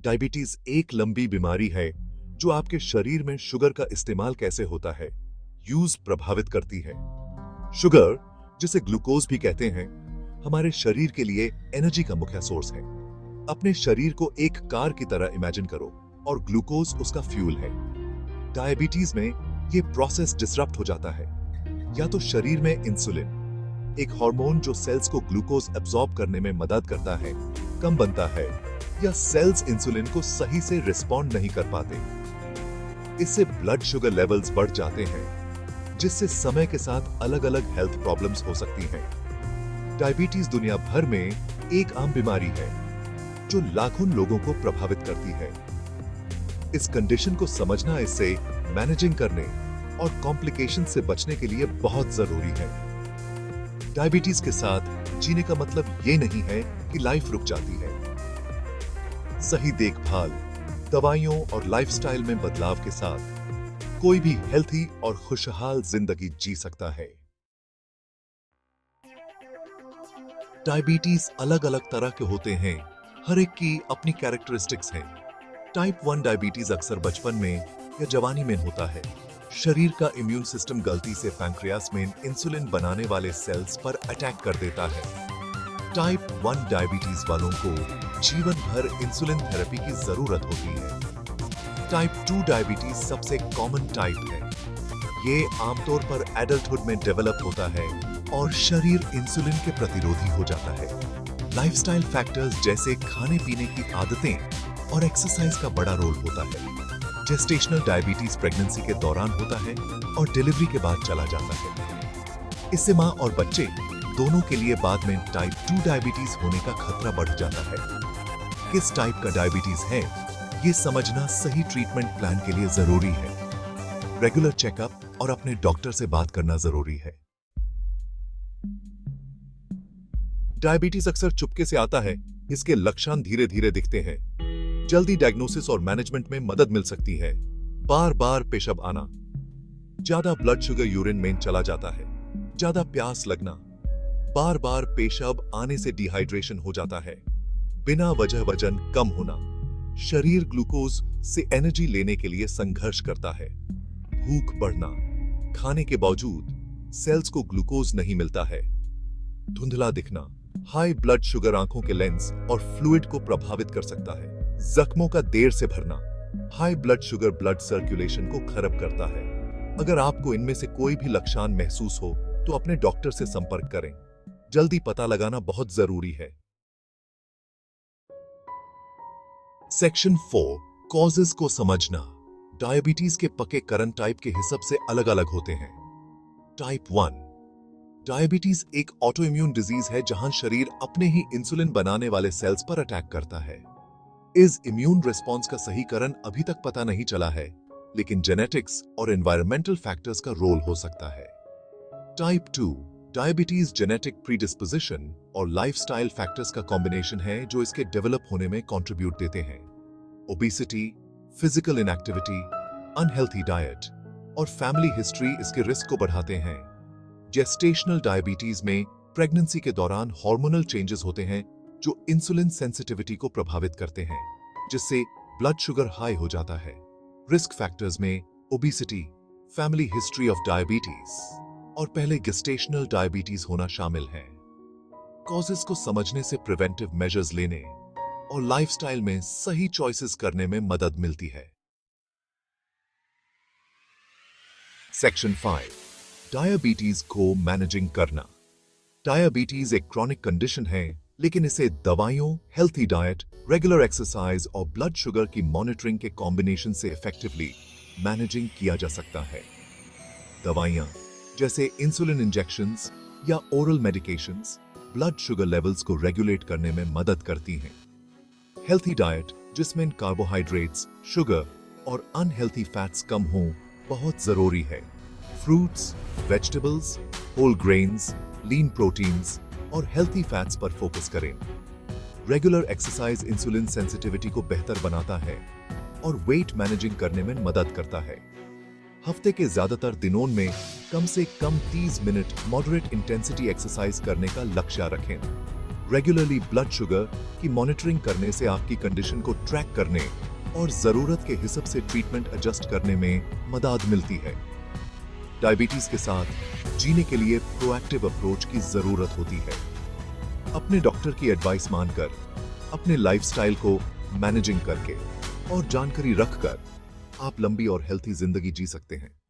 Diabetes एक लंबी बीमारी है जो आपके शरीर में शुगर का इस्तेमाल कैसे होता है, यूज प्रभावित करती है। शुगर, जिसे ग्लूकोज भी कहते हैं, हमारे शरीर के लिए एनर्जी का मुख्य सोर्स है। अपने शरीर को एक कार की तरह इमेजिन करो और ग्लूकोज उसका फ्यूल है। डायबिटीज में ये प्रोसेस डिसरप्ट हो जाता है। या तो शरीर में इंसुलिन, एक हार्मोन जो सेल्स को ग्लूकोज एब्जॉर्ब करने में मदद करता है, कम बनता है, या सेल्स इंसुलिन को सही से रिस्पॉन्ड नहीं कर पाते। इससे ब्लड शुगर लेवल्स बढ़ जाते हैं, जिससे समय के साथ अलग अलग हेल्थ प्रॉब्लम्स हो सकती हैं। डायबिटीज दुनिया भर में एक आम बीमारी है जो लाखों लोगों को प्रभावित करती है। इस कंडीशन को समझना इससे मैनेजिंग करने और कॉम्प्लिकेशन से बचने के लिए बहुत जरूरी है। डायबिटीज के साथ जीने का मतलब ये नहीं है कि लाइफ रुक जाती है। सही देखभाल, दवाइयों और लाइफस्टाइल में बदलाव के साथ कोई भी हेल्थी और खुशहाल जिंदगी जी सकता है। डायबिटीज अलग अलग तरह के होते हैं, हर एक की अपनी कैरेक्टरिस्टिक्स हैं। टाइप 1 डायबिटीज अक्सर बचपन में या जवानी में होता है। शरीर का इम्यून सिस्टम गलती से पैंक्रियास में इंसुलिन बनाने वाले सेल्स पर अटैक कर देता है। टाइप 1 डायबिटीज वालों को जीवन भर इंसुलिन थेरेपी की जरूरत होती है। टाइप 2 डायबिटीज सबसे कॉमन टाइप है। ये आमतौर पर एडल्टहुड में डेवलप होता है और शरीर इंसुलिन के प्रतिरोधी हो जाता है। लाइफस्टाइल फैक्टर्स जैसे खाने पीने की आदतें और एक्सरसाइज का बड़ा रोल होता है। जेस्टेशनल डायबिटीज प्रेगनेंसी के दौरान होता है और डिलीवरी के बाद चला जाता है। इससे मां और बच्चे दोनों के लिए बाद में टाइप 2 डायबिटीज होने का खतरा बढ़ जाता है। किस टाइप का डायबिटीज है, ये समझना सही ट्रीटमेंट प्लान के लिए जरूरी है। रेगुलर चेकअप और अपने डॉक्टर से बात करना जरूरी है। डायबिटीज अक्सर चुपके से आता है, इसके लक्षण धीरे धीरे दिखते हैं। जल्दी डायग्नोसिस और मैनेजमेंट में मदद मिल सकती है। बार बार पेशाब आना, ज्यादा ब्लड शुगर यूरिन में चला जाता है, ज्यादा प्यास लगना, बार बार पेशाब आने से डिहाइड्रेशन हो जाता है, बिना वजह वजन कम होना, शरीर ग्लूकोज से एनर्जी लेने के लिए संघर्ष करता है, भूख बढ़ना, खाने के बावजूद सेल्स को ग्लूकोज नहीं मिलता है, धुंधला दिखना, हाई ब्लड शुगर आंखों के लेंस और फ्लूइड को प्रभावित कर सकता है, जख्मों का देर से भरना, high blood sugar blood circulation को खराब करता है। अगर आपको इनमें से कोई भी लक्षण महसूस हो तो अपने डॉक्टर से संपर्क करें। जल्दी पता लगाना बहुत जरूरी है। सेक्शन 4, कॉजेस को समझना। डायबिटीज के पके कारण टाइप के हिसाब से अलग अलग होते हैं। टाइप 1 डायबिटीज एक ऑटो इम्यून डिजीज है जहां शरीर अपने ही इंसुलिन बनाने वाले सेल्स पर अटैक करता है। इस इम्यून रिस्पॉन्स का सही कारण अभी तक पता नहीं चला है, लेकिन जेनेटिक्स और एनवायरमेंटल फैक्टर्स का रोल हो सकता है। टाइप 2 डायबिटीज जेनेटिक प्रीडिस्पोजिशन और लाइफस्टाइल फैक्टर्स का कॉम्बिनेशन है जो इसके डेवलप होने में कंट्रीब्यूट देते हैं। Obesity, physical inactivity, unhealthy diet और फैमिली हिस्ट्री इसके रिस्क को बढ़ाते हैं। जेस्टेशनल डायबिटीज में प्रेगनेंसी के दौरान हार्मोनल चेंजेस होते हैं जो इंसुलिन सेंसिटिविटी को प्रभावित करते हैं, जिससे ब्लड शुगर हाई हो जाता है। रिस्क फैक्टर्स में obesity, family history of diabetes और पहले गेस्टेशनल डायबिटीज होना शामिल है। कॉजेस को समझने से प्रिवेंटिव मेजर्स लेने और लाइफस्टाइल में सही चॉइसेस करने में मदद मिलती है। सेक्शन 5, डायबिटीज को मैनेजिंग करना। डायबिटीज एक क्रॉनिक कंडीशन है, लेकिन इसे दवाइयों, हेल्थी डाइट, रेगुलर एक्सरसाइज और ब्लड शुगर की मॉनिटरिंग के कॉम्बिनेशन से इफेक्टिवली मैनेजिंग किया जा सकता है। दवाइयां जैसे इंसुलिन इंजेक्शंस या oral medications blood sugar levels को रेगुलेट करने में मदद करती हैं। हेल्थी डाइट जिसमें कार्बोहाइड्रेट्स, शुगर और अनहेल्थी फैट्स कम हों बहुत जरूरी है। फ्रूट्स, वेजिटेबल्स, होल ग्रेन्स, लीन प्रोटीन्स और हेल्थी फैट्स पर फोकस करें। रेगुलर एक्सरसाइज इंसुलिन सेंसिटिविटी को बेहतर बनाता है और वेट मैनेजिंग करने में मदद करता है। हफ्ते के ज्यादातर दिनों में कम से कम 30 मिनट मॉडरेट इंटेंसिटी एक्सरसाइज करने का लक्ष्य रखें। रेगुलरली ब्लड शुगर की मॉनिटरिंग करने से आपकी कंडीशन को ट्रैक करने और जरूरत के हिसाब से ट्रीटमेंट एडजस्ट करने में मदद मिलती है। डायबिटीज के साथ जीने के लिए प्रोएक्टिव अप्रोच की जरूरत होती है। अपने डॉक्टर की एडवाइस मानकर, अपने लाइफस्टाइल को मैनेजिंग करके और जानकारी रखकर आप लंबी और हेल्थी जिंदगी जी सकते हैं।